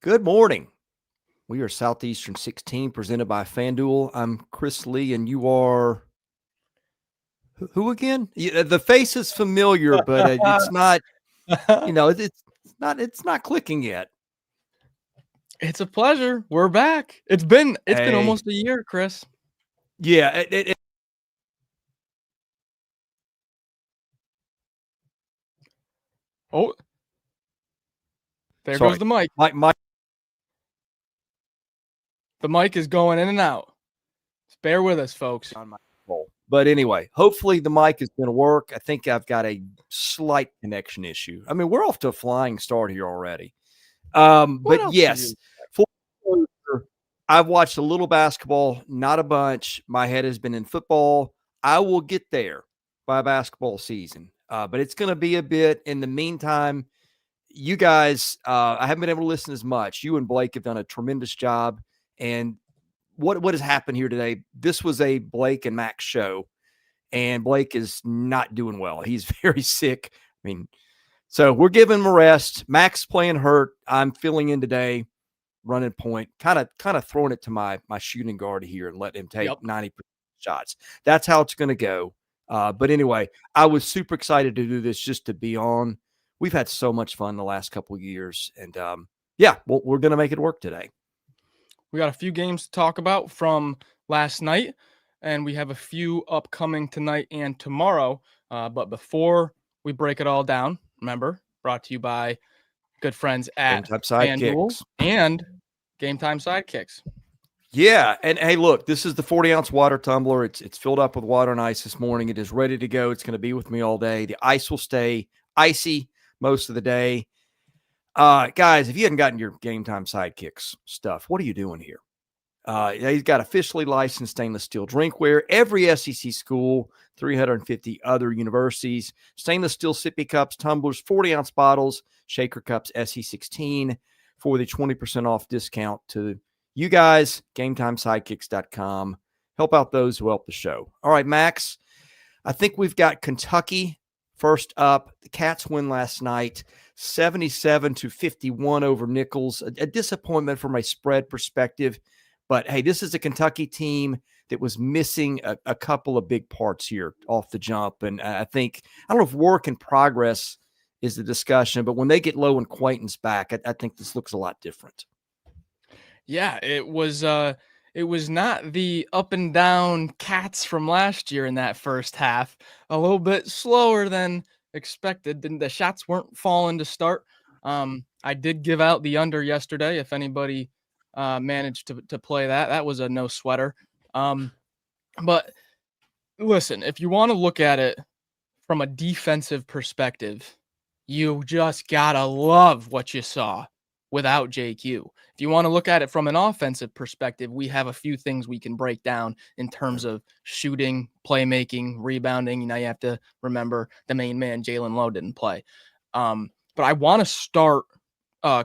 Good morning. We are Southeastern 16 presented by FanDuel. I'm Chris Lee, and you are who again? The face is familiar, but it's not. It's not clicking yet. It's a pleasure. We're back. It's been Hey. almost a year, Chris. Yeah. Oh, there goes the mic. Mike. The mic is going in and out. Just bear with us, folks. But anyway, hopefully the mic is going to work. I think I've got a slight connection issue. I mean, we're off to a flying start here already. But yes, I've watched a little basketball, not a bunch. My head has been in football. I will get there by basketball season, but it's going to be a bit. In the meantime, you guys, I haven't been able to listen as much. You and Blake have done a tremendous job. And what has happened here today? This was a Blake and Max show, and Blake is not doing well. He's very sick. I mean, so we're giving him a rest. Max playing hurt. I'm filling in today, running point, kind of throwing it to my shooting guard here and letting him take 90% shots. That's how it's going to go. But anyway, I was super excited to do this just to be on. We've had so much fun the last couple of years, and we're going to make it work today. We got a few games to talk about from last night, and we have a few upcoming tonight and tomorrow. But before we break it all down, remember, brought to you by good friends at FanDuel and GameTime Sidekicks. Yeah, and hey, look, this is the 40-ounce water tumbler. It's filled up with water and ice this morning. It is ready to go. It's going to be with me all day. The ice will stay icy most of the day. Guys, if you hadn't gotten your GameTime Sidekicks stuff, what are you doing here? He's got officially licensed stainless steel drinkware. Every SEC school, 350 other universities, stainless steel sippy cups, tumblers, 40-ounce bottles, shaker cups, SE16 for the 20% off discount to you guys, GameTimeSidekicks.com. Help out those who help the show. All right, Max, I think we've got Kentucky first up. The Cats win last night. 77-51 over Nicholls. A disappointment from a spread perspective. But, hey, this is a Kentucky team that was missing a couple of big parts here off the jump. And I don't know if work in progress is the discussion, but when they get Lowe and Quaintance back, I think this looks a lot different. Yeah, it was not the up and down Cats from last year in that first half. A little bit slower than expected. The shots weren't falling to start. I did give out the under yesterday. If anybody managed to play that was a no sweater. But listen, if you want to look at it from a defensive perspective, you just gotta love what you saw without JQ. If you want to look at it from an offensive perspective, we have a few things we can break down in terms of shooting, playmaking, rebounding. You have to remember the main man, Jaland Lowe, didn't play. But I want to start,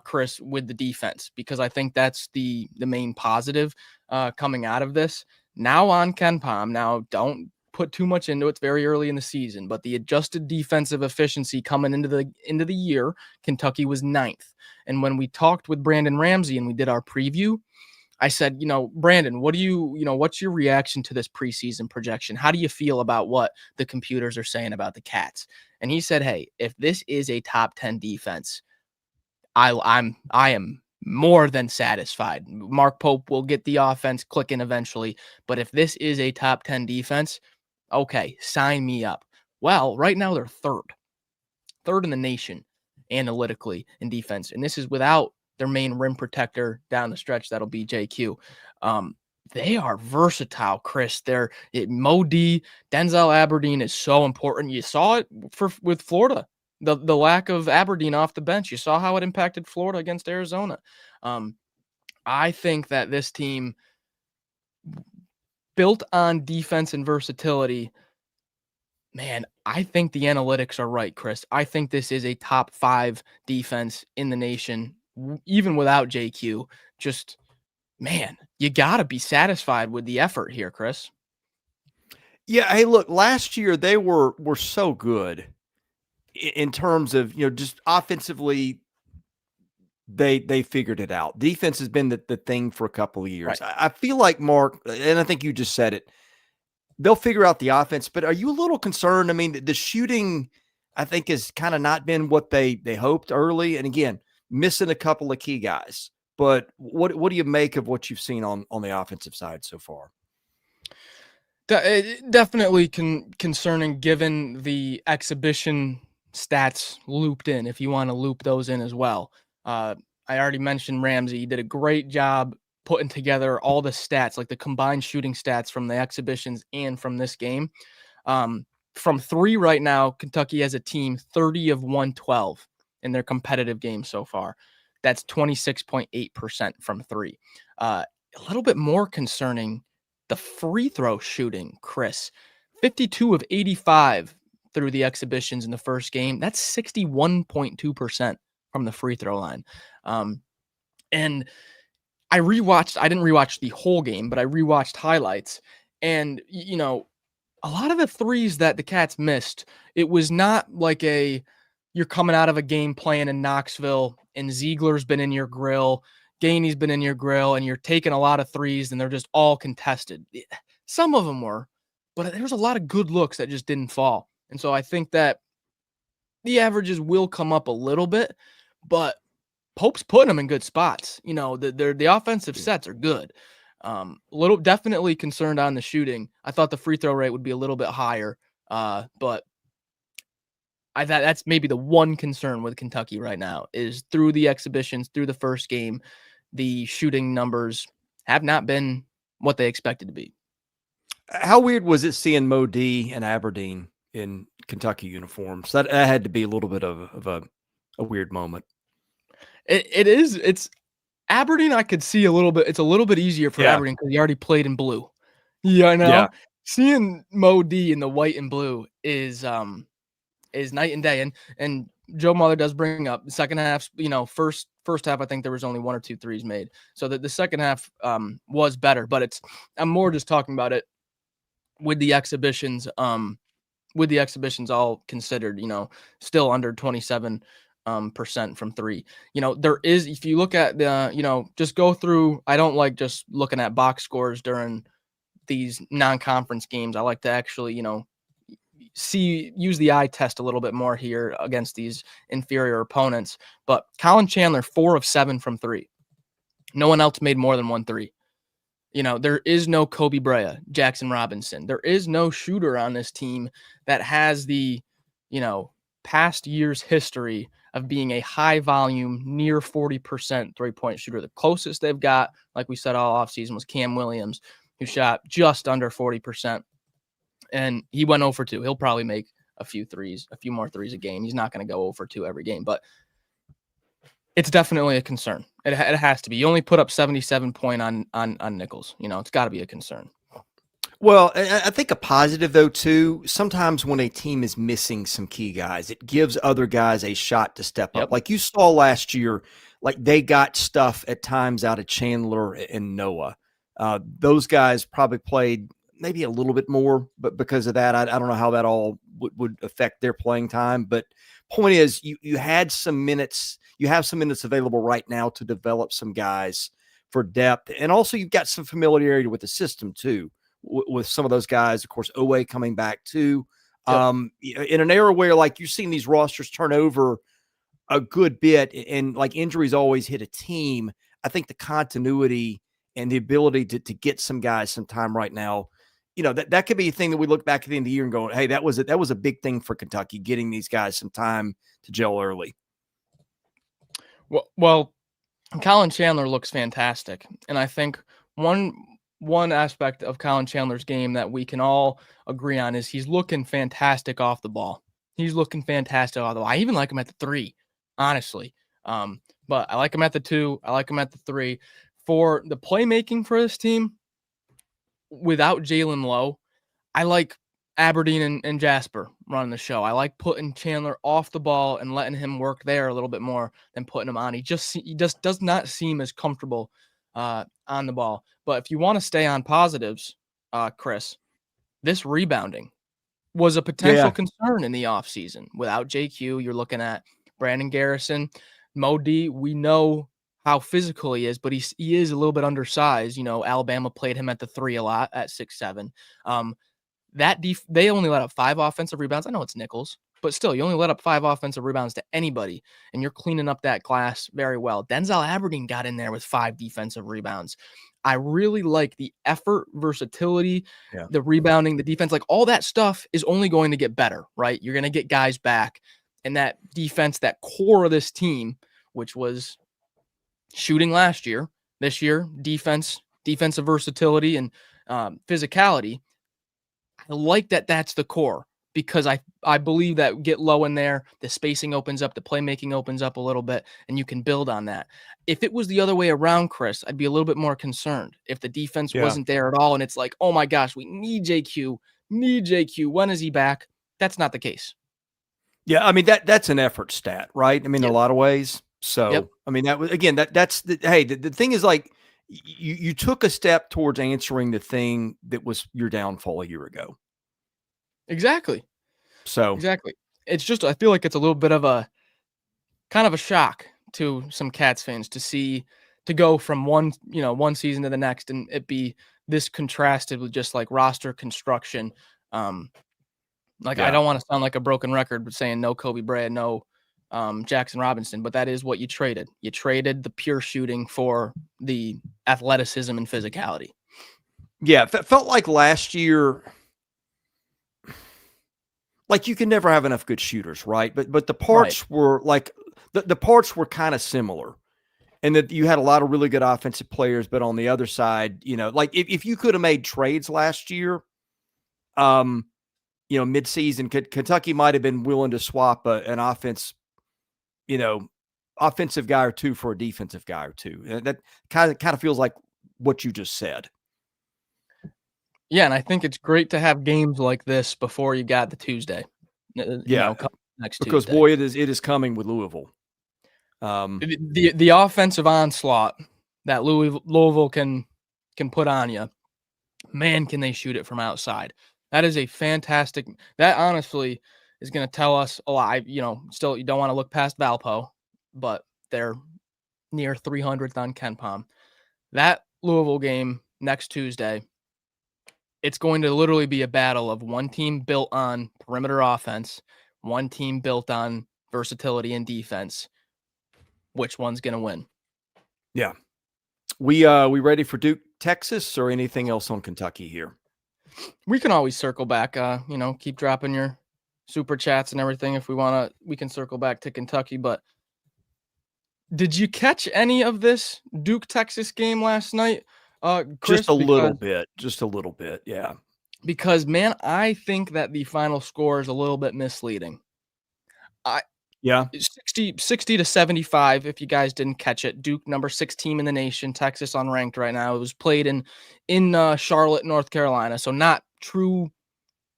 Chris, with the defense, because I think that's the main positive coming out of this. Now on KenPom, now don't put too much into it. It's very early in the season, but the adjusted defensive efficiency coming into the year, Kentucky was 9th. And when we talked with Brandon Ramsey and we did our preview, I said, Brandon, what's your reaction to this preseason projection? How do you feel about what the computers are saying about the Cats? And he said, hey, if this is a top 10 defense, I am more than satisfied. Mark Pope will get the offense clicking eventually, but if this is a top 10 defense, okay, sign me up. Well, right now they're third in the nation analytically in defense, and this is without their main rim protector down the stretch. That'll be JQ. They are versatile, Chris. Mo D, Denzel Aberdeen is so important. You saw it with Florida. The lack of Aberdeen off the bench. You saw how it impacted Florida against Arizona. I think that this team, built on defense and versatility, man, I think the analytics are right, Chris. I think this is a top 5 defense in the nation, even without JQ. Just, man, you got to be satisfied with the effort here, Chris. Yeah, hey, look, last year they were so good in terms of, just offensively they figured it out. Defense has been the thing for a couple of years. Right. I feel like, Mark, and I think you just said it, they'll figure out the offense, but are you a little concerned? I mean, the shooting, I think, has kind of not been what they hoped early. And again, missing a couple of key guys. But what do you make of what you've seen on the offensive side so far? Definitely concerning given the exhibition stats looped in, if you want to loop those in as well. I already mentioned Ramsey. He did a great job putting together all the stats, like the combined shooting stats from the exhibitions and from this game. From three right now, Kentucky has a team 30 of 112 in their competitive games so far. That's 26.8% from three. A little bit more concerning, the free throw shooting, Chris. 52 of 85 through the exhibitions in the first game. That's 61.2% from the free throw line. And I didn't rewatch the whole game, but I rewatched highlights. And, you know, a lot of the threes that the Cats missed, it was not like you're coming out of a game playing in Knoxville and Ziegler's been in your grill, Gainey's been in your grill, and you're taking a lot of threes and they're just all contested. Some of them were, but there was a lot of good looks that just didn't fall. And so I think that the averages will come up a little bit, but Pope's putting them in good spots. You know, the offensive sets are good. Definitely concerned on the shooting. I thought the free throw rate would be a little bit higher, but I thought that's maybe the one concern with Kentucky right now is through the exhibitions, through the first game, the shooting numbers have not been what they expected to be. How weird was it seeing Mo D and Aberdeen in Kentucky uniforms? That had to be a little bit of a weird moment. It is. It's Aberdeen. I could see a little bit. It's a little bit easier for Aberdeen because he already played in blue. Yeah, I know. Yeah. Seeing Mo D in the white and blue is night and day. And Joe Mother does bring up the second half. You know, first half I think there was only 1 or 2 threes made, so that the second half was better. But I'm more just talking about it with the exhibitions. With the exhibitions all considered, you know, still under 27% from three. You know, there is, if you look at the, you know, just go through, I don't like just looking at box scores during these non-conference games. I like to actually, you know, use the eye test a little bit more here against these inferior opponents. But Colin Chandler, 4 of 7 from three. No one else made more than 1 3. You know, there is no Kobe Brea, Jackson Robinson. There is no shooter on this team that has the, you know, past year's history of being a high volume, near 40% 3-point shooter. The closest they've got, like we said all offseason, was Cam Williams, who shot just under 40%. And he went 0 for 2. He'll probably make a few more threes a game. He's not going to go 0 for 2 every game, but it's definitely a concern. It has to be. You only put up 77 point on Nicholls. You know, it's got to be a concern. Well, I think a positive, though, too, sometimes when a team is missing some key guys, it gives other guys a shot to step up. Like you saw last year, like they got stuff at times out of Chandler and Noah. Those guys probably played maybe a little bit more, but because of that, I don't know how that all would affect their playing time. But point is, you had some minutes. You have some minutes available right now to develop some guys for depth. And also you've got some familiarity with the system too, with some of those guys, of course, Owe coming back too. In an era where like you've seen these rosters turn over a good bit and like injuries always hit a team. I think the continuity and the ability to get some guys some time right now, you know, that could be a thing that we look back at the end of the year and go, hey, that was a big thing for Kentucky, getting these guys some time to gel early. Well, Colin Chandler looks fantastic. And I think one aspect of Colin Chandler's game that we can all agree on is he's looking fantastic off the ball. He's looking fantastic off the ball. I even like him at the 3, honestly. But I like him at the 2. I like him at the 3. For the playmaking for this team, without Jaland Lowe, I like Aberdeen and Jasper running the show. I like putting Chandler off the ball and letting him work there a little bit more than putting him on. He just does not seem as comfortable on the ball. But if you want to stay on positives, Chris, this rebounding was a potential concern in the offseason. Without JQ, you're looking at Brandon Garrison. Mo D, we know how physical he is, but he is a little bit undersized. Alabama played him at the 3 a lot at 6'7". They only let up 5 offensive rebounds. I know it's Nicholls, but still, you only let up 5 offensive rebounds to anybody, and you're cleaning up that glass very well. Denzel Aberdeen got in there with 5 defensive rebounds. I really like the effort, versatility, the rebounding, the defense. Like, all that stuff is only going to get better, right? You're going to get guys back, and that defense, that core of this team, which was shooting last year, this year, defensive versatility, and physicality. I like that that's the core, because I believe that get Lowe in there, the spacing opens up, the playmaking opens up a little bit, and you can build on that. If it was the other way around, Chris, I'd be a little bit more concerned. If the defense wasn't there at all, and it's like, oh my gosh, we need JQ. When is he back? That's not the case. Yeah, I mean, that's an effort stat, right? I mean, in a lot of ways. So, I mean, that was, again, that's the thing is, like, you took a step towards answering the thing that was your downfall a year ago. Exactly. So exactly. It's just, I feel like it's a little bit of a kind of a shock to some Cats fans to go from one season to the next, and it be this contrasted with just like roster construction. I don't want to sound like a broken record with saying no Kobe Bryant, no Jackson Robinson, but that is what you traded. You traded the pure shooting for the athleticism and physicality. Yeah, it felt like last year, like, you can never have enough good shooters, right? But the parts were like the parts were kind of similar, and that you had a lot of really good offensive players, but on the other side, like, if you could have made trades last year, midseason, Kentucky might have been willing to swap an offensive guy or two for a defensive guy or two. That kind of feels like what you just said. Yeah, and I think it's great to have games like this before you got the Tuesday. Next because Tuesday. Boy, it is coming with Louisville. The offensive onslaught that Louisville can put on you, man, can they shoot it from outside? That is a fantastic. That honestly is going to tell us a lot. Still, you don't want to look past Valpo, but they're near 300th on KenPom. That Louisville game next Tuesday, it's going to literally be a battle of one team built on perimeter offense, one team built on versatility and defense. Which one's going to win? Yeah. We ready for Duke, Texas, or anything else on Kentucky here? We can always circle back, keep dropping your super chats and everything. If we want to, we can circle back to Kentucky. But did you catch any of this Duke Texas game last night? Chris? Just a little bit. Yeah. Because, man, I think that the final score is a little bit misleading. 60 to 75, if you guys didn't catch it. Duke, number 6 team in the nation, Texas unranked right now. It was played in Charlotte, North Carolina. So not true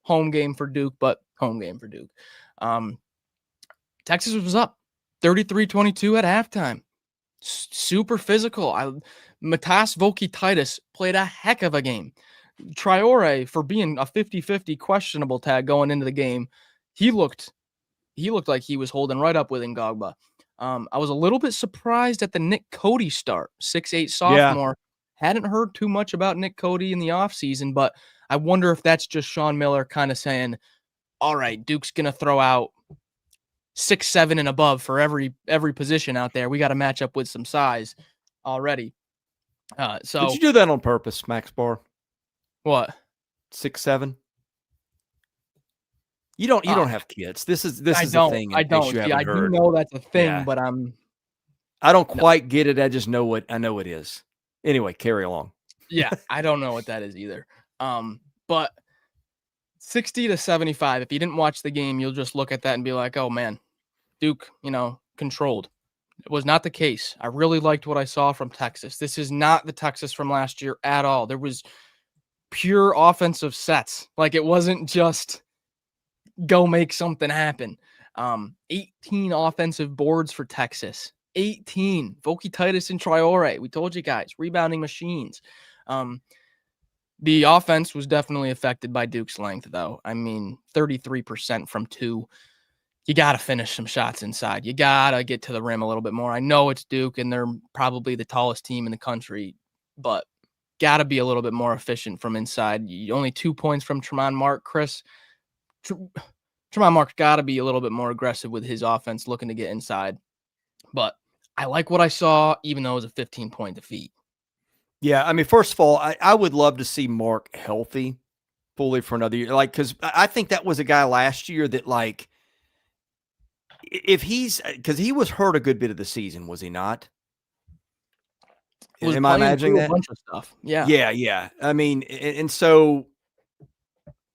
home game for Duke, but home game for Duke. Texas was up 33-22 at halftime. Super physical. Matas Vokititis played a heck of a game. Traore, for being a 50-50 questionable tag going into the game, he looked like he was holding right up with Ngogba. I was a little bit surprised at the Nick Cody start, 6'8" sophomore. Yeah. Hadn't heard too much about Nick Cody in the offseason, but I wonder if that's just Sean Miller kind of saying, all right, Duke's going to throw out 6'7" and above for every position out there. We got to match up with some size already. So did you do that on purpose, Max Barr? What? 6'7"? You don't have kids. This is a thing. I don't. Yeah, I do know that's a thing, but I don't quite get it. I just know I know it is. Anyway, carry along. Yeah, I don't know what that is either. But 60 to 75. If you didn't watch the game, you'll just look at that and be like, "Oh man, Duke, controlled." It was not the case. I really liked what I saw from Texas. This is not the Texas from last year at all. There was pure offensive sets. Like, it wasn't just go make something happen. 18 offensive boards for Texas. 18. Vokititis and Traore. We told you guys, rebounding machines. The offense was definitely affected by Duke's length, though. I mean, 33% from 2. you got to finish some shots inside. You got to get to the rim a little bit more. I know it's Duke and they're probably the tallest team in the country, but got to be a little bit more efficient from inside. Only 2 points from Tremont Mark, Chris. Tremont Mark's got to be a little bit more aggressive with his offense, looking to get inside. But I like what I saw, even though it was a 15-point defeat. Yeah, I mean, first of all, I would love to see Mark healthy fully for another year. Like, because I think that was a guy last year that, like, if because he was hurt a good bit of the season, was he not? Was Am I playing imagining through a that? bunch of stuff. Yeah. Yeah. I mean, and so,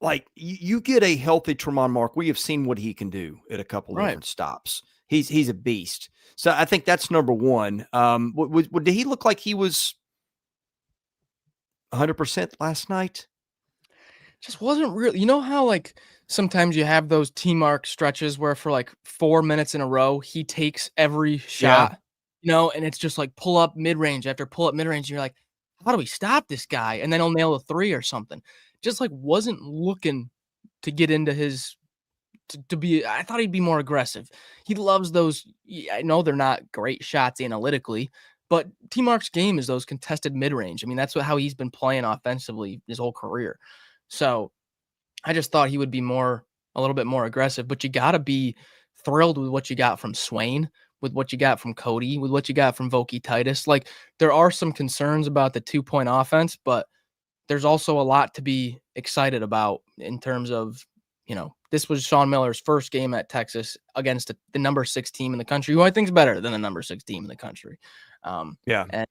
like, you get a healthy Tremont Mark. We have seen what he can do at a couple of Right. different stops. He's a beast. So I think that's number one. Did he look like he was 100% last night? Just wasn't real. You know how, like, sometimes you have those T-Mark stretches where for like 4 minutes in a row, he takes every Yeah. shot, and it's just like pull up mid-range after pull up mid-range. And you're like, how do we stop this guy? And then he'll nail a three or something. Just like wasn't looking to get into his to be. I thought he'd be more aggressive. He loves those. I know they're not great shots analytically, but T-Mark's game is those contested mid-range. I mean, that's how he's been playing offensively his whole career. So I just thought he would be a little bit more aggressive, but you got to be thrilled with what you got from Swain, with what you got from Cody, with what you got from Voki Titus. Like, there are some concerns about the 2-point offense, but there's also a lot to be excited about in terms of, this was Sean Miller's first game at Texas against the number 6 team in the country, who I think is better than the number 6 team in the country. Yeah. And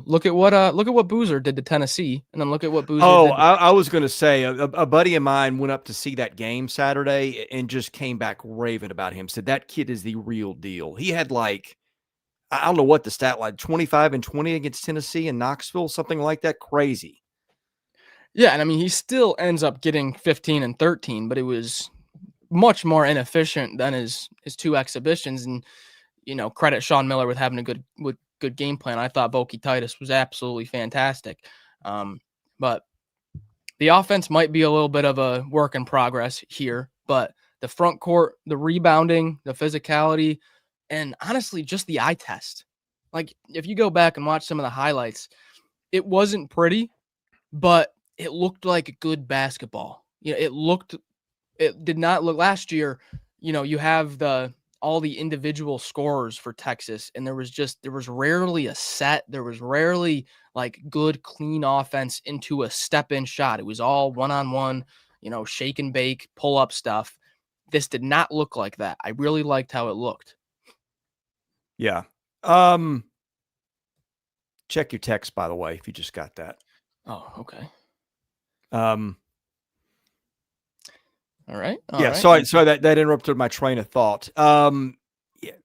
look at what Boozer did to Tennessee, and then look at what Boozer Oh, did. I was going to say a buddy of mine went up to see that game Saturday and just came back raving about him. Said that kid is the real deal. He had, like, I don't know what the stat, like 25 and 20 against Tennessee and Knoxville, something like that. Crazy. Yeah, and I mean, he still ends up getting 15 and 13, but it was much more inefficient than his 2 exhibitions. And credit Sean Miller with having a good game plan. I thought Voki Titus was absolutely fantastic. But the offense might be a little bit of a work in progress here, but the front court, the rebounding, the physicality, and honestly, just the eye test. Like, if you go back and watch some of the highlights, it wasn't pretty, but it looked like good basketball. It did not look last year. You have all the individual scorers for Texas, and there was rarely a set. There was rarely like good, clean offense into a step-in shot. It was all one-on-one, shake and bake, pull-up stuff. This did not look like that. I really liked how it looked. Yeah. Check your text, by the way, if you just got that. Oh, okay. All right. Yeah. Right. Sorry that interrupted my train of thought. Yeah.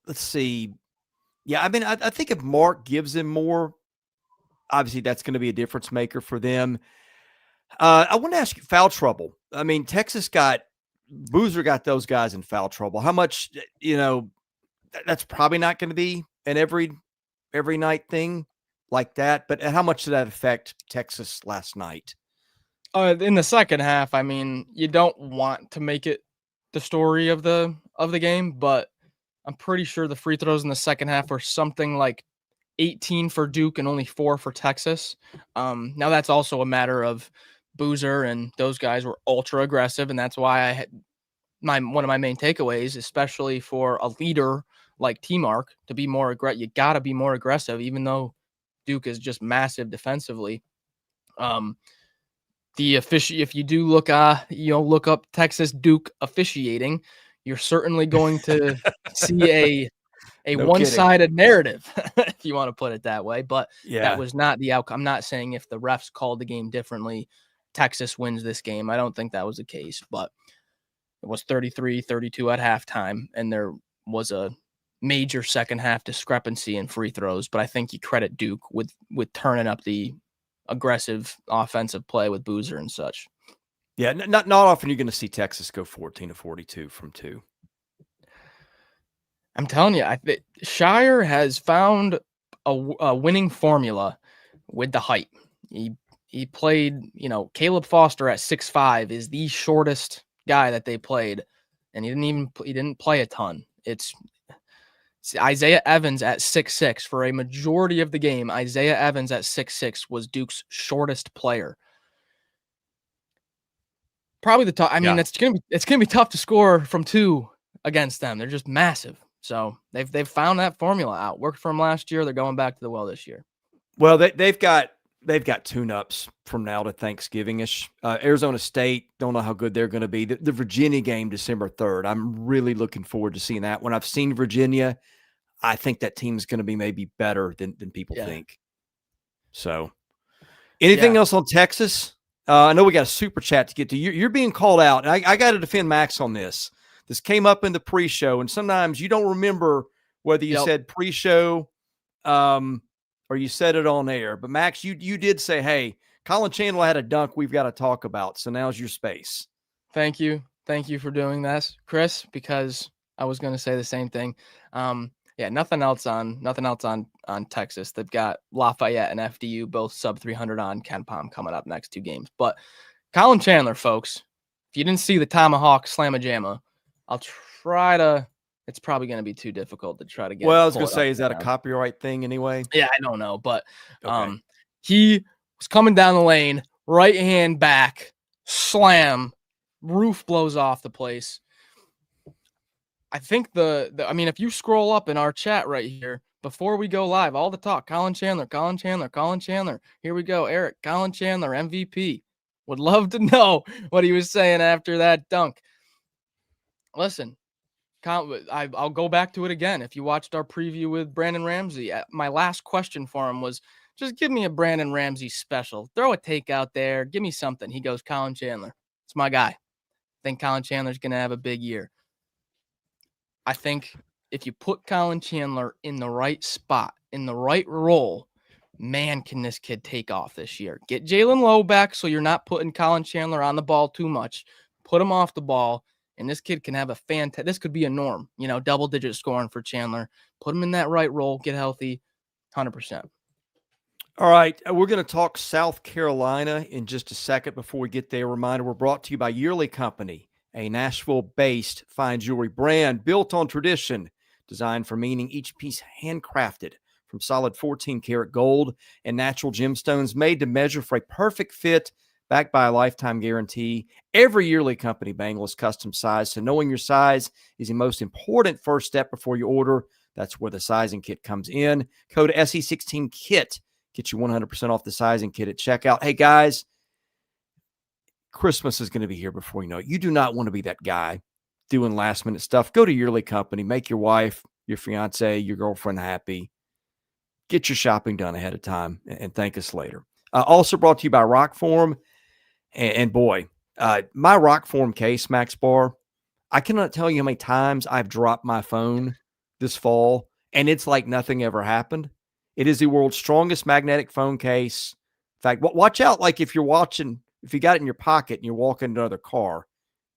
Let's see. Yeah. I mean, I think if Mark gives him more, obviously that's going to be a difference maker for them. I want to ask you foul trouble. I mean, Boozer got those guys in foul trouble. How much, that's probably not going to be an every night thing like that, but how much did that affect Texas last night? In the second half, I mean, you don't want to make it the story of the game, but I'm pretty sure the free throws in the second half were something like 18 for Duke and only 4 for Texas. Now that's also a matter of Boozer and those guys were ultra aggressive, and that's why I had one of my main takeaways, especially for a leader like T-Mark, to be more aggressive. You got to be more aggressive, even though Duke is just massive defensively. If you do look up Texas Duke officiating, you're certainly going to see a No one-sided narrative, if you want to put it that way. But Yeah. that was not the outcome. I'm not saying if the refs called the game differently, Texas wins this game. I don't think that was the case, but it was 33-32 at halftime, and there was a major second half discrepancy in free throws. But I think you credit Duke with turning up the aggressive offensive play with Boozer and such. Yeah, not often you're going to see Texas go 14-42 from 2. I'm telling you, Shire has found a winning formula with the height. He played, Caleb Foster at 6'5" is the shortest guy that they played. and he didn't play a ton. It's Isaiah Evans at 6'6" for a majority of the game. Isaiah Evans at 6'6" was Duke's shortest player. Probably the top. I mean, it's gonna be tough to score from 2 against them. They're just massive. So they've found that formula out. Worked for them last year. They're going back to the well this year. Well, they've got tune-ups from now to Thanksgiving-ish. Arizona State, don't know how good they're going to be. The Virginia game, December 3rd, I'm really looking forward to seeing that. When I've seen Virginia, I think that team's going to be maybe better than people think. So, anything else on Texas? I know we got a super chat to get to. You're being called out. And I got to defend Max on this. This came up in the pre-show, and sometimes you don't remember whether you said pre-show or you said it on air. But, Max, you did say, hey, Colin Chandler had a dunk we've got to talk about. So now's your space. Thank you. Thank you for doing this, Chris, because I was going to say the same thing. Nothing else on Texas. They've got Lafayette and FDU, both sub 300 on KenPom coming up next 2 games. But Colin Chandler, folks, if you didn't see the Tomahawk Slamma-Jamma, I'll try to. It's probably going to be too difficult to try to get. Well, I was going to say, is that a copyright thing anyway? Yeah, I don't know, but he was coming down the lane, right hand back, slam, roof blows off the place. I think if you scroll up in our chat right here, before we go live, all the talk, Colin Chandler. Here we go, Eric, Colin Chandler, MVP. Would love to know what he was saying after that dunk. Listen, I'll go back to it again. If you watched our preview with Brandon Ramsey, my last question for him was, just give me a Brandon Ramsey special. Throw a take out there. Give me something. He goes, Colin Chandler. It's my guy. I think Colin Chandler's going to have a big year. I think if you put Colin Chandler in the right spot, in the right role, man, can this kid take off this year. Get Jaland Lowe back so you're not putting Colin Chandler on the ball too much. Put him off the ball, and this kid can have this could be a norm, double-digit scoring for Chandler. Put him in that right role, get healthy, 100%. All right, we're going to talk South Carolina in just a second. Before we get there, reminder, we're brought to you by Yearly Company, a Nashville-based fine jewelry brand built on tradition, designed for meaning, each piece handcrafted from solid 14-karat gold and natural gemstones, made to measure for a perfect fit, backed by a lifetime guarantee. Every Yearly Company bangle is custom sized, so knowing your size is the most important first step before you order. That's where the sizing kit comes in. Code SE16KIT gets you 100% off the sizing kit at checkout. Hey, guys, Christmas is going to be here before you know it. You do not want to be that guy doing last-minute stuff. Go to Yearly Company. Make your wife, your fiance, your girlfriend happy. Get your shopping done ahead of time and thank us later. Also brought to you by ROKFORM. And boy, my ROKFORM case, Max Barr, I cannot tell you how many times I've dropped my phone this fall, and it's like nothing ever happened. It is the world's strongest magnetic phone case. In fact, watch out, like if you got it in your pocket and you're walking to another car,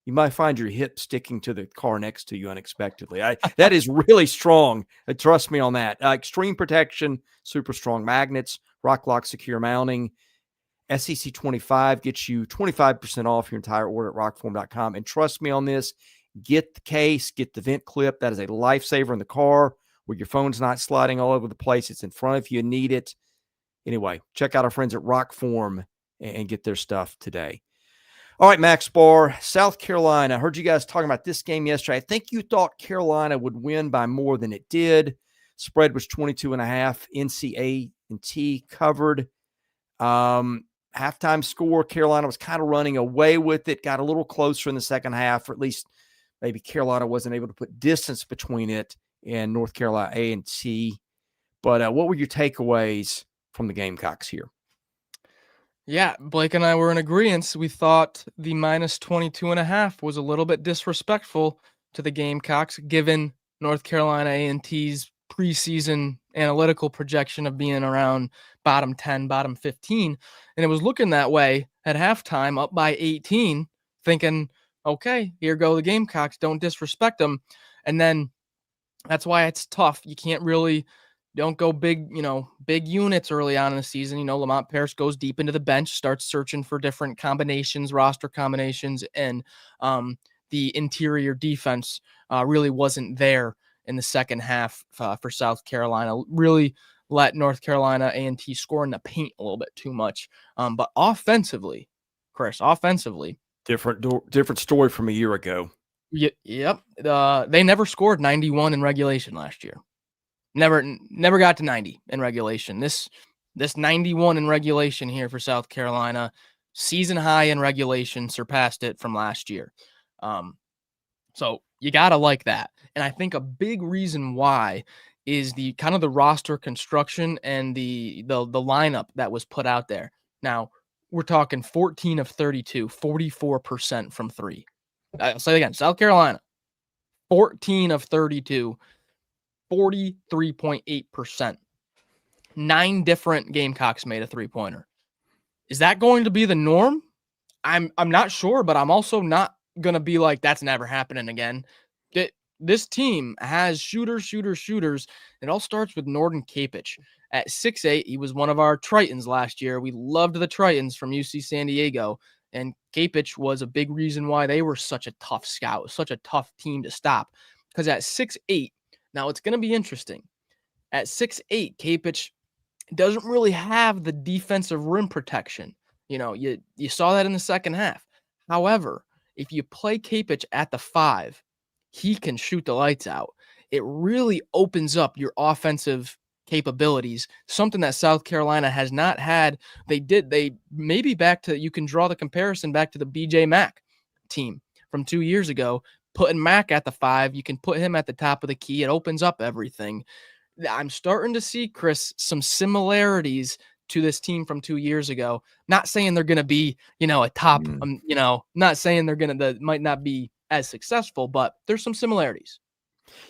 you might find your hip sticking to the car next to you unexpectedly. That is really strong. Trust me on that. Extreme protection, super strong magnets, Rock Lock secure mounting. SEC 25 gets you 25% off your entire order at rockform.com. And trust me on this, get the case, get the vent clip. That is a lifesaver in the car where your phone's not sliding all over the place. It's in front of you. Need it. Anyway, check out our friends at ROKFORM and get their stuff today. All right, Max Barr, South Carolina. I heard you guys talking about this game yesterday. I think you thought Carolina would win by more than it did. Spread was 22.5. NC A&T covered. Halftime score, Carolina was kind of running away with it, got a little closer in the second half, or at least maybe Carolina wasn't able to put distance between it and North Carolina A&T. But what were your takeaways from the Gamecocks here? Yeah, Blake and I were in agreement. We thought the minus 22.5 was a little bit disrespectful to the Gamecocks, given North Carolina A&T's preseason analytical projection of being around bottom 10, bottom 15. And it was looking that way at halftime, up by 18, thinking, okay, here go the Gamecocks. Don't disrespect them. And then that's why it's tough. You can't really, don't go big units early on in the season. Lamont Paris goes deep into the bench, starts searching for different combinations, roster combinations. And the interior defense really wasn't there in the second half for South Carolina. Really let North Carolina A&T score in the paint a little bit too much. But offensively, Chris, different story from a year ago. Yep. They never scored 91 in regulation last year. Never got to 90 in regulation. This 91 in regulation here for South Carolina, season high in regulation, surpassed it from last year. So you gotta like that. And I think a big reason why is the kind of the roster construction and the lineup that was put out there. Now we're talking 14 of 32, 44% from three. I'll say it again, South Carolina, 14 of 32, 43.8%. 9 different Gamecocks made a three-pointer. Is that going to be the norm? I'm not sure, but I'm also not going to be like, that's never happening again. This team has shooters. It all starts with Norden Kapich. At 6'8", he was one of our Tritons last year. We loved the Tritons from UC San Diego, and Kapich was a big reason why they were such a tough scout, such a tough team to stop. Because at 6'8", now it's going to be interesting. At 6'8", Kapich doesn't really have the defensive rim protection. You saw that in the second half. However, if you play Kapich at the 5, he can shoot the lights out. It really opens up your offensive capabilities, something that South Carolina has not had. They maybe you can draw the comparison back to the BJ Mack team from 2 years ago. Putting Mack at the 5, you can put him at the top of the key. It opens up everything. I'm starting to see, Chris, some similarities to this team from 2 years ago. Not saying they're going to be, a top, not saying they might not be as successful, but there's some similarities.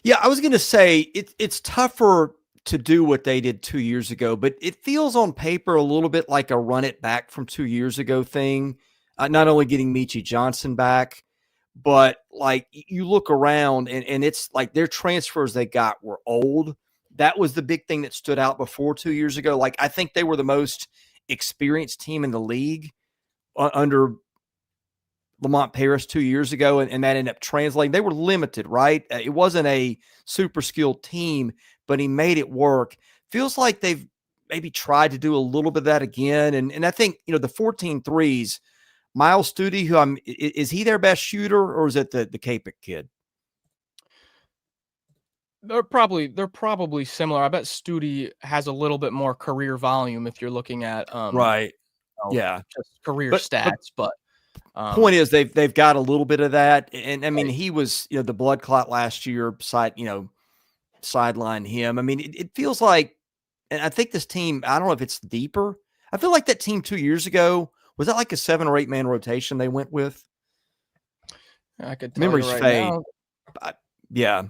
Yeah, I was going to say it's tougher to do what they did 2 years ago, but it feels on paper a little bit like a run it back from 2 years ago thing. Not only getting Michi Johnson back, but like you look around and it's like their transfers they got were old. That was the big thing that stood out before 2 years ago. Like I think they were the most experienced team in the league under Lamont Paris 2 years ago, and that ended up translating. They were limited, right? It wasn't a super skilled team, but he made it work. Feels like they've maybe tried to do a little bit of that again. And I think, the 14 threes, Miles Studi, is he their best shooter, or is it the Kapich kid? They're probably similar. I bet Studi has a little bit more career volume if you're looking at right. Yeah. Just career stats, but point is they've got a little bit of that. And I mean, he was, the blood clot last year sidelined him. I mean, it feels like, and I think this team, I don't know if it's deeper. I feel like that team 2 years ago, was that like a 7 or 8 man rotation they went with? I could tell memories you right fade. now. Yeah.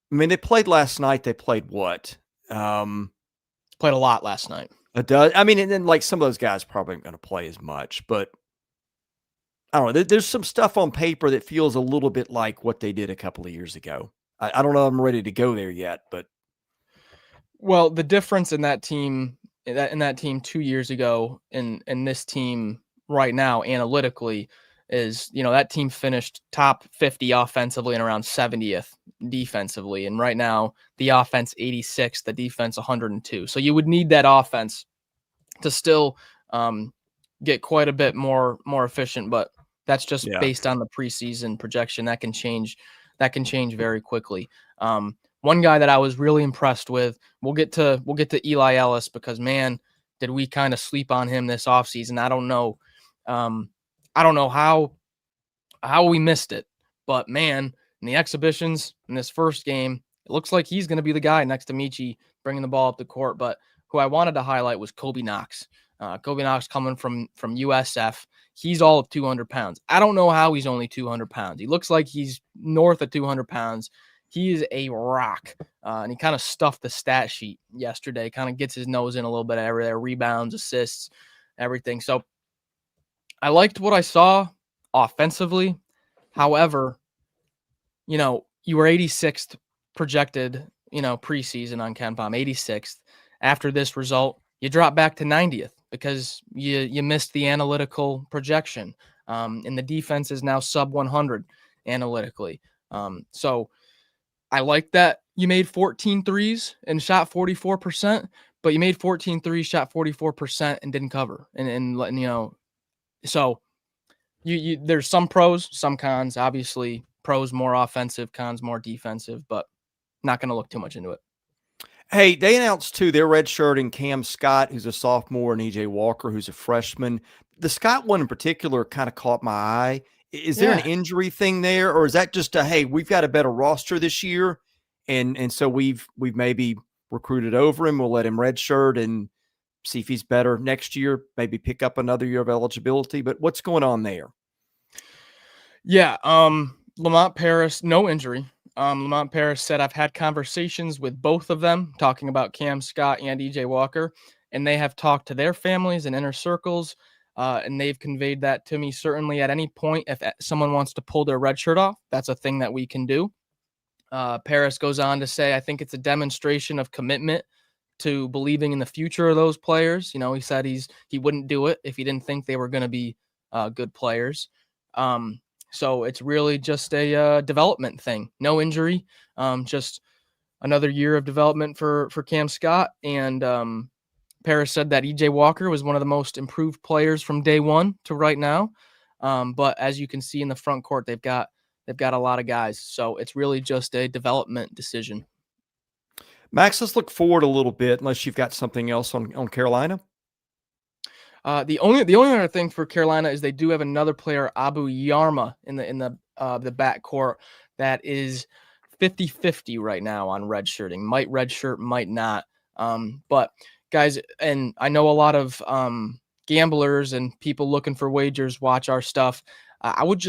I mean, they played last night. They played what? Played a lot last night. It does. I mean, and then like some of those guys probably aren't going to play as much, but I don't know. There's some stuff on paper that feels a little bit like what they did a couple of years ago. I don't know if I'm ready to go there yet, but. Well, the difference in that team 2 years ago and this team right now analytically is, that team finished top 50 offensively and around 70th defensively. And right now the offense 86, the defense 102. So you would need that offense to still get quite a bit more efficient, but that's just based on the preseason projection. That can change very quickly. One guy that I was really impressed with, we'll get to Eli Ellis, because man, did we kind of sleep on him this offseason. I don't know how we missed it, but man, in the exhibitions in this first game, it looks like he's going to be the guy next to Michi bringing the ball up the court. But who I wanted to highlight was Kobe Knox. Kobe Knox coming from USF. He's all of 200 pounds. I don't know how he's only 200 pounds. He looks like he's north of 200 pounds. He is a rock, and he kind of stuffed the stat sheet yesterday, kind of gets his nose in a little bit everywhere, rebounds, assists, everything. So I liked what I saw offensively. However, you were 86th projected, preseason on KenPom, 86th. After this result, you drop back to 90th because you missed the analytical projection. And the defense is now sub 100. analytically. So I like that you made 14 threes and shot 44%, but you made 14 threes, shot 44% and didn't cover. And you know, so you there's some pros, some cons. Obviously, pros more offensive, cons more defensive, but not going to look too much into it. Hey, they announced too they're redshirting Cam Scott, who's a sophomore, and EJ Walker, who's a freshman. The Scott one in particular kind of caught my eye. Is there an Yeah. injury thing there, or is that just a hey, we've got a better roster this year, and so we've maybe recruited over him. We'll let him redshirt and see if he's better next year. Maybe pick up another year of eligibility. But what's going on there? Yeah. Lamont Paris, no injury. Lamont Paris said, I've had conversations with both of them talking about Cam Scott and EJ Walker, and they have talked to their families and inner circles. And they've conveyed that to me. Certainly at any point, if someone wants to pull their red shirt off, that's a thing that we can do. Paris goes on to say, I think it's a demonstration of commitment to believing in the future of those players. You know, he said he wouldn't do it if he didn't think they were going to be good players. So it's really just a development thing. No injury, just another year of development for Cam Scott. And Paris said that EJ Walker was one of the most improved players from day one to right now. But as you can see in the front court, they've got a lot of guys. So it's really just a development decision. Max, let's look forward a little bit, unless you've got something else on Carolina. The only other thing for Carolina is they do have another player, Abu Yarma, in the backcourt that is 50-50 right now on redshirting. Might redshirt, might not. But guys, and I know a lot of gamblers and people looking for wagers watch our stuff. I would,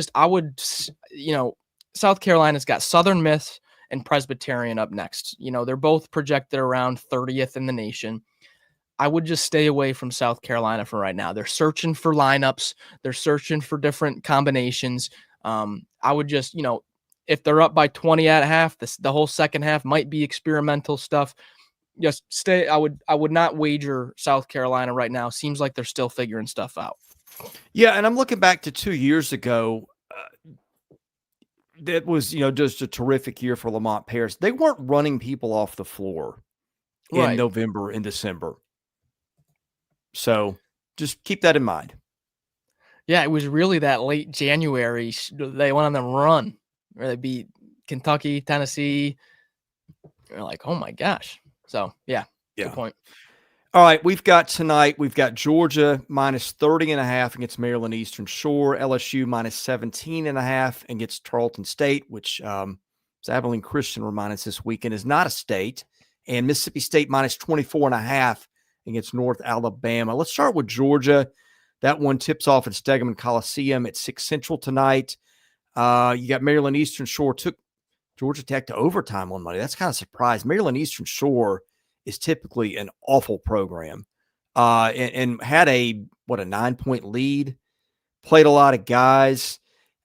you know, South Carolina's got Southern Miss and Presbyterian up next. You know, they're both projected around 30th in the nation. I would just stay away from South Carolina for right now. They're searching for lineups. They're searching for different combinations. I would just, you know, if they're up by 20 at half, the whole second half might be experimental stuff. Just stay. I would not wager South Carolina right now. Seems like they're still figuring stuff out. Yeah, and I'm looking back to 2 years ago. That was, you know, just a terrific year for Lamont Paris. They weren't running people off the floor in November and December. So just keep that in mind. Yeah, it was really that late January. They went on the run where they beat Kentucky, Tennessee. You're like, oh my gosh. So yeah, good point. All right, we've got Georgia minus 30.5 against Maryland Eastern Shore, LSU minus 17.5 against Tarleton State, which Abilene Christian reminded us this weekend is not a state, and Mississippi State minus 24.5 against North Alabama. Let's start with Georgia. That one tips off at Stegeman Coliseum at 6 Central tonight. You got Maryland Eastern Shore took Georgia Tech to overtime on Monday. That's kind of a surprise. Maryland Eastern Shore is typically an awful program, and had a 9-point lead, played a lot of guys.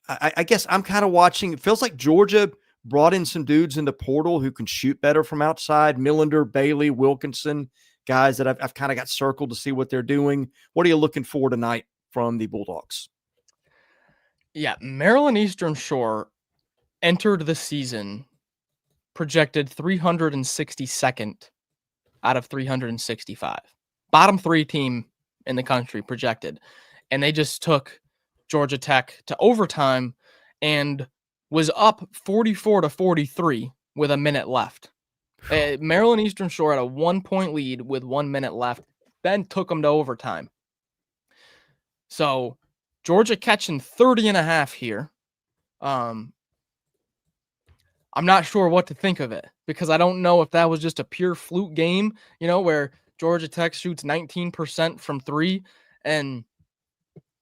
I guess I'm kind of watching. It feels like Georgia brought in some dudes in the portal who can shoot better from outside. Millender, Bailey, Wilkinson, guys that I've kind of got circled to see what they're doing. What are you looking for tonight from the Bulldogs? Yeah, Maryland Eastern Shore entered the season projected 362nd out of 365. Bottom 3 team in the country projected. And they just took Georgia Tech to overtime and was up 44-43 with a minute left. Maryland Eastern Shore had a 1-point lead with 1 minute left, then took them to overtime. So Georgia catching 30.5 here. I'm not sure what to think of it because I don't know if that was just a pure fluke game, you know, where Georgia Tech shoots 19% from 3 and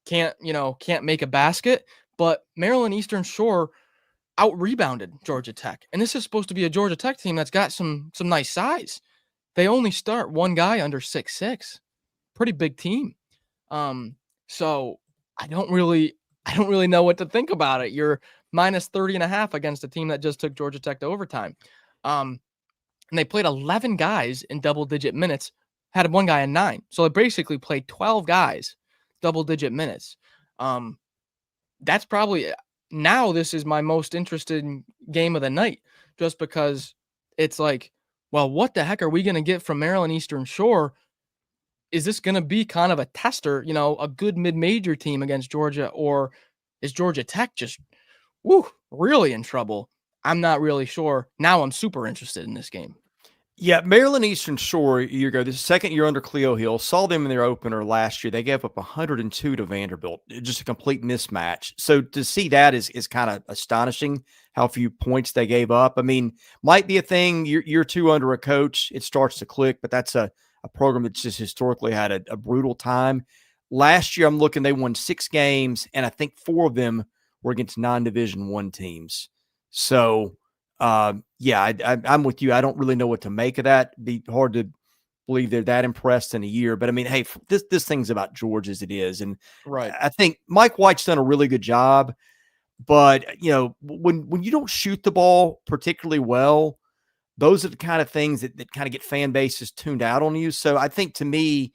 can't make a basket. But Maryland Eastern Shore out-rebounded Georgia Tech. And this is supposed to be a Georgia Tech team that's got some nice size. They only start one guy under 6'6". Pretty big team. So I don't really know what to think about it. You're minus 30.5 against a team that just took Georgia Tech to overtime. And they played 11 guys in double-digit minutes, had one guy in 9. So they basically played 12 guys double-digit minutes. That's probably, now this is my most interested game of the night, just because it's like, well, what the heck are we going to get from Maryland Eastern Shore? Is this going to be kind of a tester, a good mid-major team against Georgia, or is Georgia Tech just really in trouble? I'm not really sure. Now I'm super interested in this game. Yeah, Maryland Eastern Shore a year ago, the second year under Cleo Hill, saw them in their opener last year. They gave up 102 to Vanderbilt, just a complete mismatch. So to see that is kind of astonishing how few points they gave up. I mean, might be a thing, year two under a coach, it starts to click, but that's a program that's just historically had a brutal time. Last year, I'm looking, they won 6 games, and I think 4 of them were against non-Division I teams. So yeah, I'm with you. I don't really know what to make of that. It'd be hard to believe they're that impressed in a year. But I mean, hey, this thing's about Georgia as it is. And right. I think Mike White's done a really good job. But, when you don't shoot the ball particularly well, those are the kind of things that kind of get fan bases tuned out on you. So I think, to me,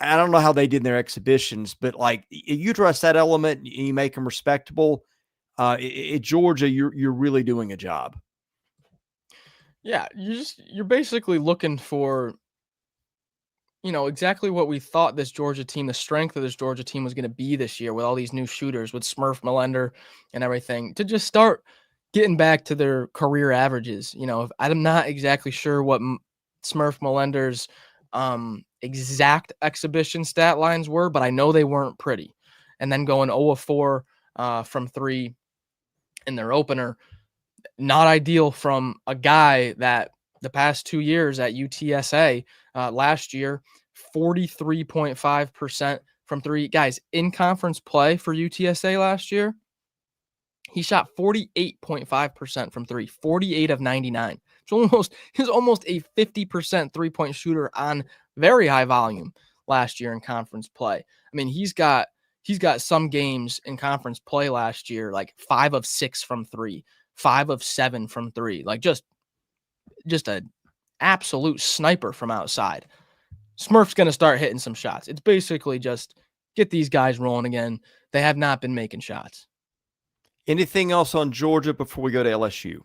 I don't know how they did in their exhibitions, but like, you address that element and you make them respectable. At Georgia, you're really doing a job. Yeah, you're basically looking for, exactly what we thought this Georgia team, the strength of this Georgia team was going to be this year, with all these new shooters, with Smurf Melender and everything, to just start getting back to their career averages. I'm not exactly sure what Smurf Melender's exact exhibition stat lines were, but I know they weren't pretty. And then going 0 of 4 from 3 in their opener, not ideal from a guy that the past 2 years at UTSA, last year, 43.5% from 3. Guys, in conference play for UTSA last year, he shot 48.5% from 3, 48 of 99. He's almost a 50% three-point shooter on very high volume last year in conference play. I mean, he's got some games in conference play last year, like 5 of 6 from 3, 5 of 7 from 3, like just a absolute sniper from outside. Smurf's going to start hitting some shots. It's basically just get these guys rolling again. They have not been making shots. Anything else on Georgia before we go to LSU?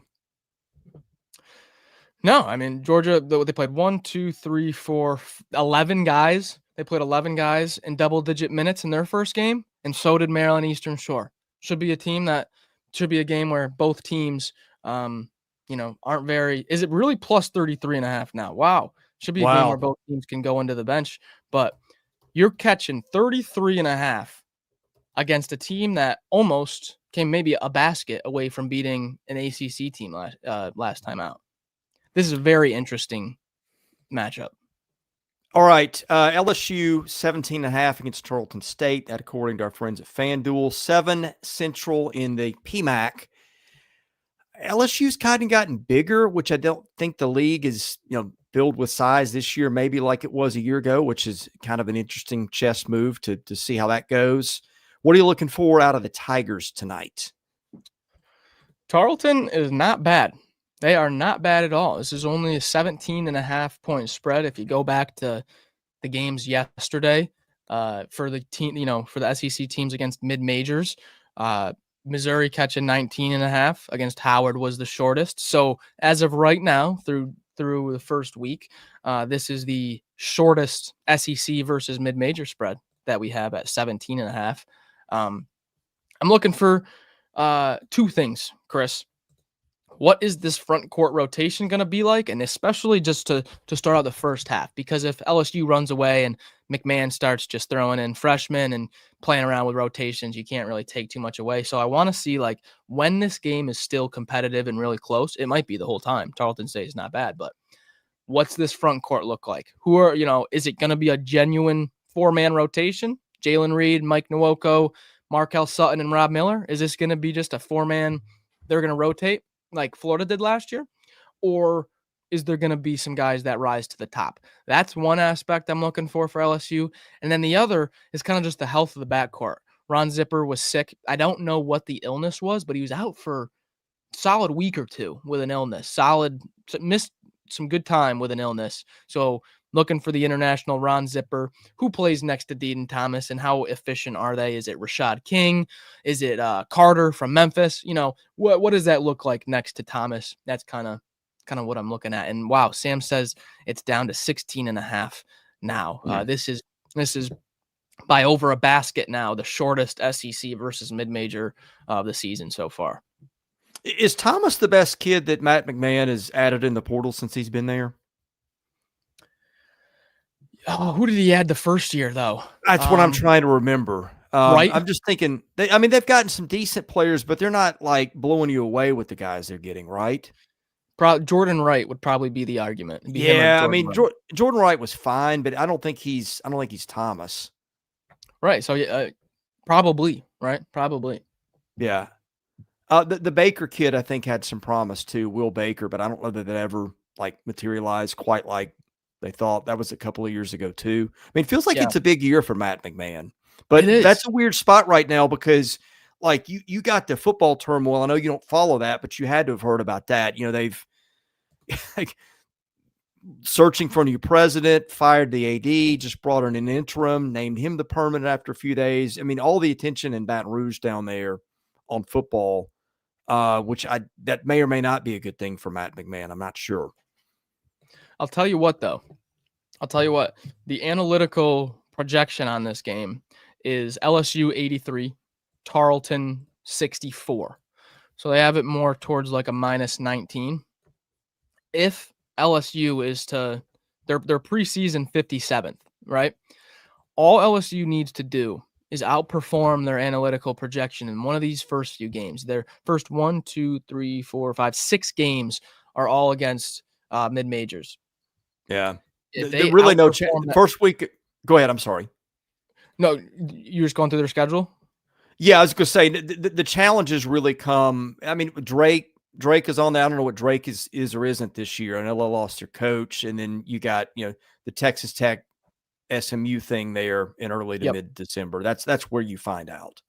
No, I mean, Georgia, they played 1, 2, 3, 4, 11 guys. They played 11 guys in double-digit minutes in their first game, and so did Maryland Eastern Shore. Should be a game where both teams, aren't very – is it really plus 33.5 now? Wow. Should be a game where both teams can go into the bench, but you're catching 33.5 against a team that almost came maybe a basket away from beating an ACC team last time out. This is a very interesting matchup. All right. LSU 17.5 against Tarleton State. That, according to our friends at FanDuel. 7 Central in the PMAC. LSU's kind of gotten bigger, which I don't think the league is, filled with size this year, maybe like it was a year ago, which is kind of an interesting chess move to see how that goes. What are you looking for out of the Tigers tonight? Tarleton is not bad. They are not bad at all. This is only a 17.5 point spread. If you go back to the games yesterday, for the team, for the SEC teams against mid-majors, Missouri catching 19.5 against Howard was the shortest. So as of right now, through the first week, this is the shortest SEC versus mid-major spread that we have at 17.5. I'm looking for 2 things, Chris. What is this front court rotation going to be like? And especially just to start out the first half, because if LSU runs away and McMahon starts just throwing in freshmen and playing around with rotations, you can't really take too much away. So I want to see, like, when this game is still competitive and really close. It might be the whole time. Tarleton State is not bad, but what's this front court look like? Who are, is it going to be a genuine 4-man rotation? Jalen Reed, Mike Nwoko, Markel Sutton, and Rob Miller? Is this going to be just a 4-man they're going to rotate like Florida did last year? Or is there going to be some guys that rise to the top? That's one aspect I'm looking for LSU. And then the other is kind of just the health of the backcourt. Ron Zipper was sick. I don't know what the illness was, but he was out for a solid week or 2 with an illness. Missed some good time with an illness. So looking for the international Ron Zipper. Who plays next to Jayden Thomas, and how efficient are they? Is it Rashad King? Is it Carter from Memphis? What does that look like next to Thomas? That's kind of what I'm looking at. And wow, Sam says it's down to 16.5 now. This is by over a basket now, the shortest SEC versus mid-major of the season so far. Is Thomas the best kid that Matt McMahon has added in the portal since he's been there? Oh, who did he add the first year, though? That's what I'm trying to remember. Right? I'm just thinking, they've gotten some decent players, but they're not like blowing you away with the guys they're getting, right? Jordan Wright would probably be the argument. Jordan Wright was fine, but I don't think he's Thomas. Right. So probably, right? Probably. Yeah. The Baker kid, I think, had some promise too, Will Baker, but I don't know that ever like materialized quite like they thought. That was a couple of years ago too. I mean, it feels like it's a big year for Matt McMahon, but that's a weird spot right now because like you got the football turmoil. I know you don't follow that, but you had to have heard about that. They've like searching for a new president, fired the AD, just brought in an interim, named him the permanent after a few days. I mean, all the attention in Baton Rouge down there on football, that may or may not be a good thing for Matt McMahon. I'm not sure. I'll tell you what, though. The analytical projection on this game is LSU 83, Tarleton 64. So they have it more towards like a minus 19. If LSU is to their preseason 57th, right? All LSU needs to do is outperform their analytical projection in one of these first few games. Their first 1, 2, 3, 4, 5, 6 games are all against mid-majors. Yeah. Really no chance. First week. Go ahead. I'm sorry. No, you're just going through their schedule? Yeah, I was going to say the challenges really come. I mean, Drake is on there. I don't know what Drake is or isn't this year. I know they lost their coach. And then you got, the Texas Tech SMU thing there in early to mid-December. That's where you find out.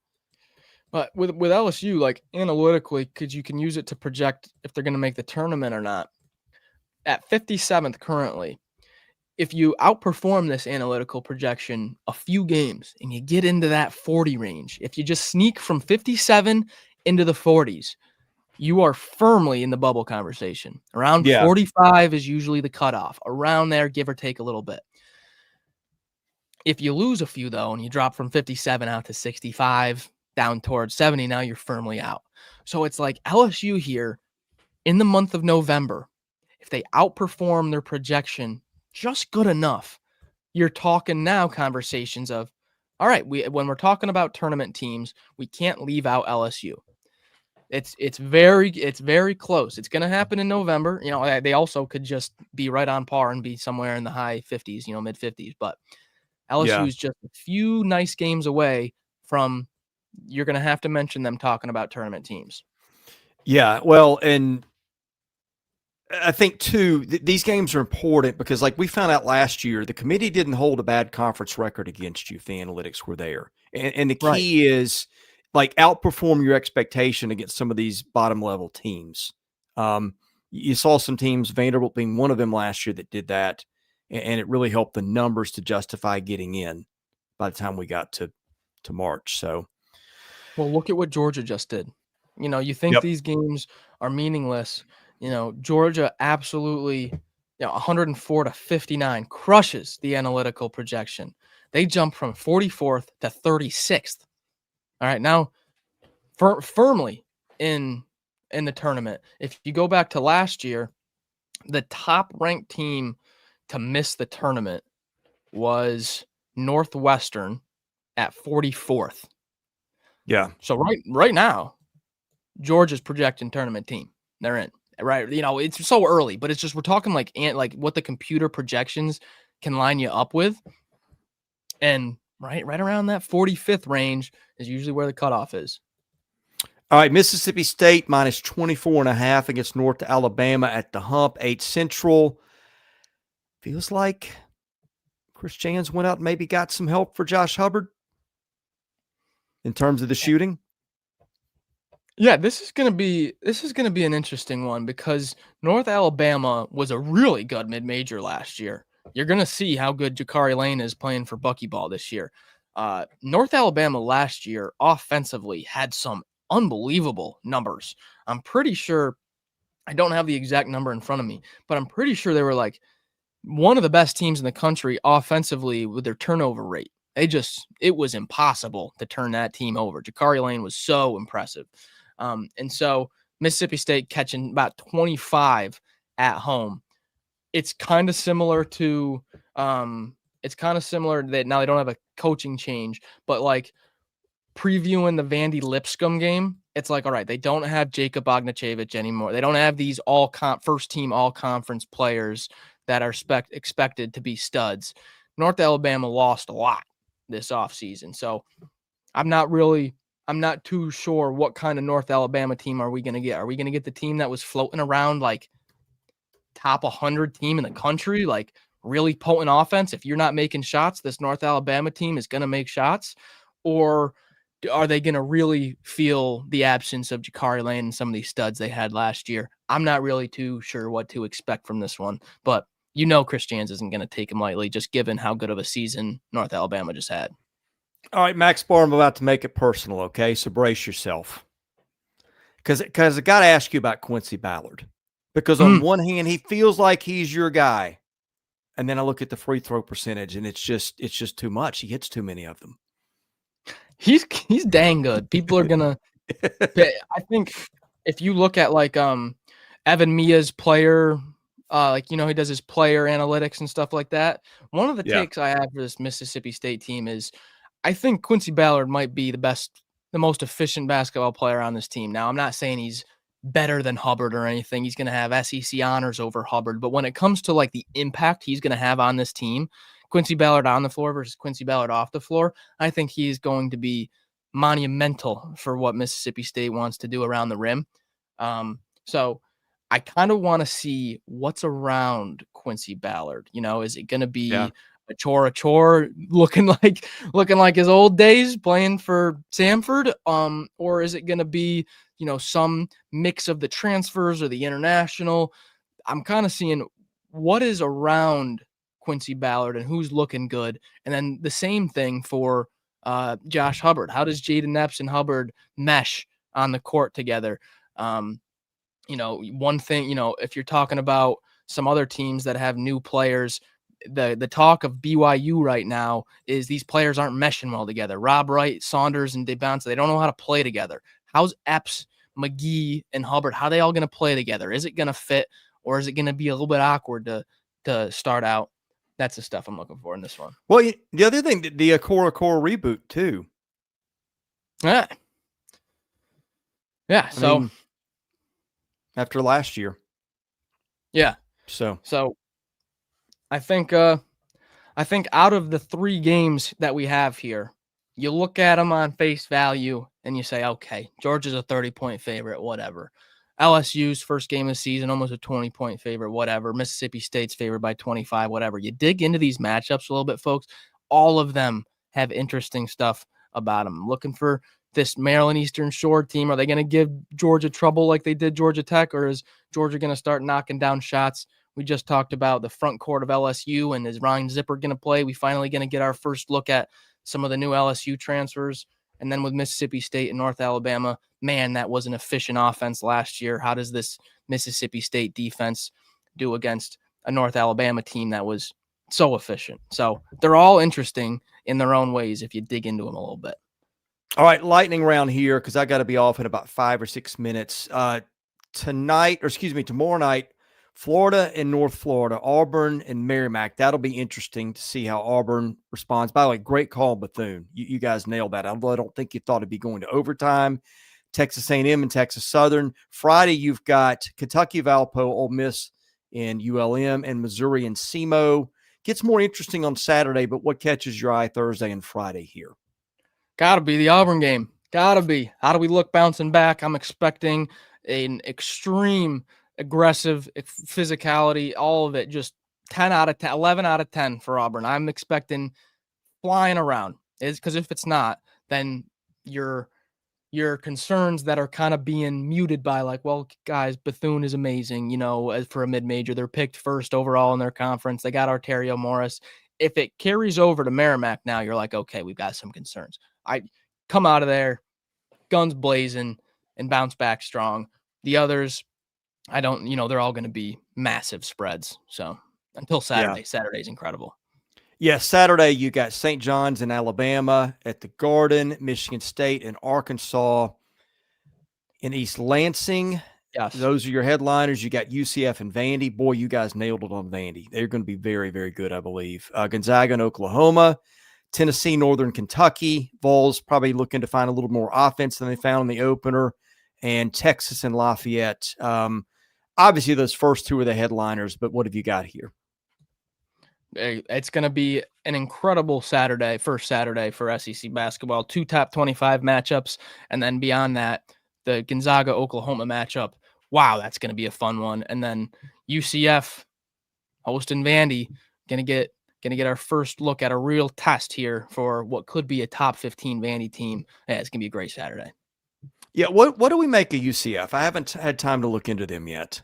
But with LSU, like analytically, because you can use it to project if they're going to make the tournament or not. At 57th currently, if you outperform this analytical projection a few games and you get into that 40 range, if you just sneak from 57 into the 40s, you are firmly in the bubble conversation. Around 45 is usually the cutoff. Around there, give or take a little bit. If you lose a few, though, and you drop from 57 out to 65, down towards 70, now you're firmly out. So it's like LSU here in the month of November, if they outperform their projection just good enough, you're talking now conversations of, all right, when we're talking about tournament teams, we can't leave out LSU. It's very close. It's going to happen in November. They also could just be right on par and be somewhere in the high 50s, mid 50s, but LSU is just a few nice games away from, you're going to have to mention them talking about tournament teams. Yeah, well, and I think, too, these games are important because, like we found out last year, the committee didn't hold a bad conference record against you if the analytics were there. And the key is, like, outperform your expectation against some of these bottom-level teams. You saw some teams, Vanderbilt being one of them last year, that did that, and it really helped the numbers to justify getting in by the time we got to March. So, well, look at what Georgia just did. You think these games are meaningless. Georgia absolutely, 104 to 59 crushes the analytical projection. They jump from 44th to 36th. All right, now firmly in the tournament. If you go back to last year, the top ranked team to miss the tournament was Northwestern at 44th. Yeah. So right now, Georgia's projecting tournament team. They're in. Right. It's so early, but it's just, we're talking like what the computer projections can line you up with. And right around that 45th range is usually where the cutoff is. All right. Mississippi State minus 24.5 against North Alabama at the Hump, 8 Central. Feels like Chris Jans went out and maybe got some help for Josh Hubbard in terms of the shooting. Yeah, this is gonna be an interesting one because North Alabama was a really good mid-major last year. you're going to see how good Jakari Lane is playing for Buckyball this year. North Alabama last year offensively had some unbelievable numbers. I'm pretty sure, I don't have the exact number in front of me, but I'm pretty sure they were like one of the best teams in the country offensively with their turnover rate. It was impossible to turn that team over. Jakari Lane was so impressive. And so Mississippi State catching about 25 at home. It's kind of similar to that now they don't have a coaching change, but like previewing the Vandy Lipscomb game, it's like, all right, they don't have Jacob Ognachevich anymore. They don't have these first team all conference players that are expected to be studs. North Alabama lost a lot this offseason. So I'm not too sure what kind of North Alabama team are we going to get. Are we going to get the team that was floating around like top 100 team in the country, like really potent offense? If you're not making shots, this North Alabama team is going to make shots? Or are they going to really feel the absence of Jakari Lane and some of these studs they had last year? I'm not really too sure what to expect from this one, but Chris Jans isn't going to take him lightly, just given how good of a season North Alabama just had. All right, Max Barr, I'm about to make it personal, okay? So brace yourself. Because I got to ask you about Quincy Ballard. Because on one hand, he feels like he's your guy. And then I look at the free throw percentage, and it's just too much. He hits too many of them. He's dang good. People are gonna. I think if you look at like Evan Mia's player, he does his player analytics and stuff like that. One of the takes I have for this Mississippi State team is, I think Quincy Ballard might be the most efficient basketball player on this team. Now, I'm not saying he's better than Hubbard or anything. He's going to have SEC honors over Hubbard, but when it comes to like the impact he's going to have on this team, Quincy Ballard on the floor versus Quincy Ballard off the floor, I think he's going to be monumental for what Mississippi State wants to do around the rim. So I kind of want to see what's around Quincy Ballard. Is it going to be a chore looking like his old days playing for Samford? Or is it going to be, some mix of the transfers or the international? I'm kind of seeing what is around Quincy Ballard and who's looking good. And then the same thing for Josh Hubbard. How does Jaden Epps and Hubbard mesh on the court together? One thing, if you're talking about some other teams that have new players, the talk of BYU right now is these players aren't meshing well together. Rob Wright, Saunders, and DeBonce, they don't know how to play together. How's Epps, McGee, and Hubbard? How are they all going to play together? Is it going to fit, or is it going to be a little bit awkward to start out? That's the stuff I'm looking for in this one. Well, the other thing, the Akora reboot too. Yeah. I mean, after last year. Yeah. So I think out of the 3 games that we have here, you look at them on face value and you say, okay, Georgia's a 30-point favorite, whatever. LSU's first game of the season, almost a 20-point favorite, whatever. Mississippi State's favored by 25, whatever. You dig into these matchups a little bit, folks. All of them have interesting stuff about them. Looking for this Maryland Eastern Shore team. Are they going to give Georgia trouble like they did Georgia Tech, or is Georgia going to start knocking down shots? We just talked about the front court of LSU, and is Ryan Zipper going to play? We finally going to get our first look at some of the new LSU transfers. And then with Mississippi State and North Alabama, man, that was an efficient offense last year. How does this Mississippi State defense do against a North Alabama team that was so efficient? So they're all interesting in their own ways if you dig into them a little bit. All right, lightning round here, because I got to be off in about 5 or 6 minutes. Tomorrow night, Florida and North Florida, Auburn and Merrimack. That'll be interesting to see how Auburn responds. By the way, great call, Bethune. You guys nailed that. Although I don't think you thought it'd be going to overtime. Texas A&M and Texas Southern. Friday, you've got Kentucky Valpo, Ole Miss and ULM, and Missouri and SEMO. Gets more interesting on Saturday, but what catches your eye Thursday and Friday here? Got to be the Auburn game. Got to be. How do we look bouncing back? I'm expecting an extreme aggressive physicality, all of it, just 10 out of 10, 11 out of 10 for Auburn. I'm expecting flying around. Because if it's not, then you're your concerns that are kind of being muted by like, well, guys, Bethune is amazing, you know, as for a mid-major. They're picked first overall in their conference. They got Arterio Morris. If it carries over to Merrimack now, you're like, okay, we've got some concerns. I come out of there, guns blazing, and bounce back strong. The others, I don't, you know, they're all going to be massive spreads. So until Saturday, Saturday's incredible. Yeah, Saturday you got St. John's in Alabama at the Garden, Michigan State and Arkansas in East Lansing. Yes. Those are your headliners. You got UCF and Vandy. Boy, you guys nailed it on Vandy. They're going to be very, very good, I believe. Gonzaga and Oklahoma, Tennessee, Northern Kentucky. Vols probably looking to find a little more offense than they found in the opener. And Texas and Lafayette. Obviously, those first two are the headliners, but what have you got here? It's going to be an incredible Saturday, first Saturday for SEC basketball. 2 top 25 matchups, and then beyond that, the Gonzaga-Oklahoma matchup. Wow, that's going to be a fun one. And then UCF hosting Vandy, going to get our first look at a real test here for what could be a top 15 Vandy team. Yeah, it's going to be a great Saturday. Yeah, what do we make of UCF? I haven't had time to look into them yet.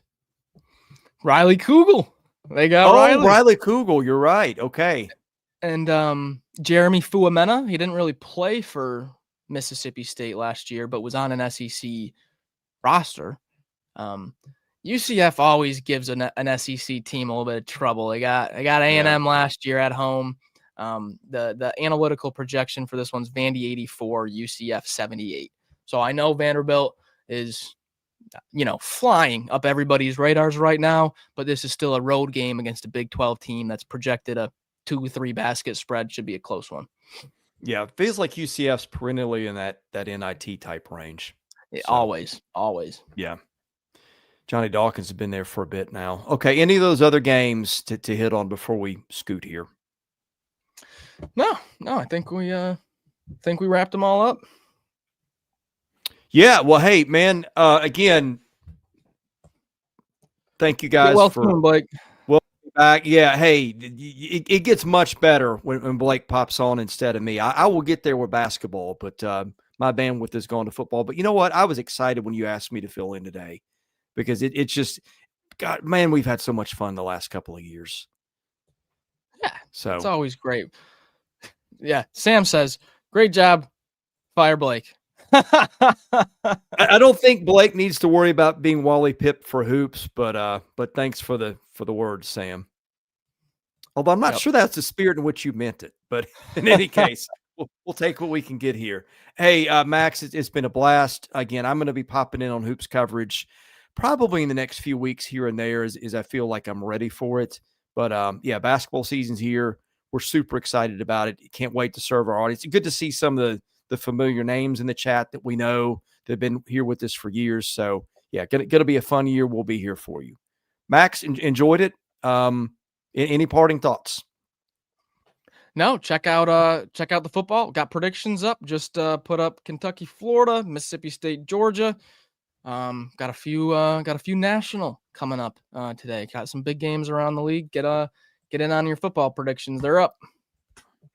Riley Kugel. They got Riley Kugel. You're right. Okay. And Jeremy Fuamena. He didn't really play for Mississippi State last year, but was on an SEC roster. UCF always gives an SEC team a little bit of trouble. They got A&M last year at home. The analytical projection for this one's Vandy 84, UCF 78. So I know Vanderbilt is, you know, flying up everybody's radars right now, but this is still a road game against a Big 12 team that's projected a 2-3 basket spread. Should be a close one. Yeah, it feels like UCF's perennially in that NIT type range. Always. Yeah. Johnny Dawkins has been there for a bit now. Okay, any of those other games to hit on before we scoot here? No, I think we wrapped them all up. Yeah, well, hey, man, again, thank you guys for Blake. Back. Yeah, hey, it gets much better when Blake pops on instead of me. I will get there with basketball, but my bandwidth is going to football. But you know what? I was excited when you asked me to fill in today because it's just, God, man, we've had so much fun the last couple of years. Yeah, so it's always great. Yeah, Sam says, great job, fire Blake. I don't think Blake needs to worry about being Wally Pipp for hoops, but thanks for the words, Sam. Although I'm not sure that's the spirit in which you meant it, but in any case, we'll take what we can get here. Hey, Max, it's been a blast. Again, I'm going to be popping in on hoops coverage probably in the next few weeks here and there as I feel like I'm ready for it. But yeah, basketball season's here. We're super excited about it. Can't wait to serve our audience. It's good to see some of the familiar names in the chat that we know that have been here with us for years. So yeah, gonna be a fun year. We'll be here for you. Max, enjoyed it. Any parting thoughts? No, check out the football. Got predictions up. Just put up Kentucky, Florida, Mississippi State, Georgia. Got a few national coming up today. Got some big games around the league. Get in on your football predictions. They're up.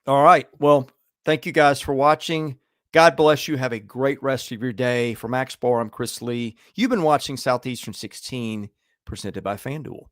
All right. Well, thank you guys for watching. God bless you. Have a great rest of your day. For Max Barr, I'm Chris Lee. You've been watching Southeastern 16, presented by FanDuel.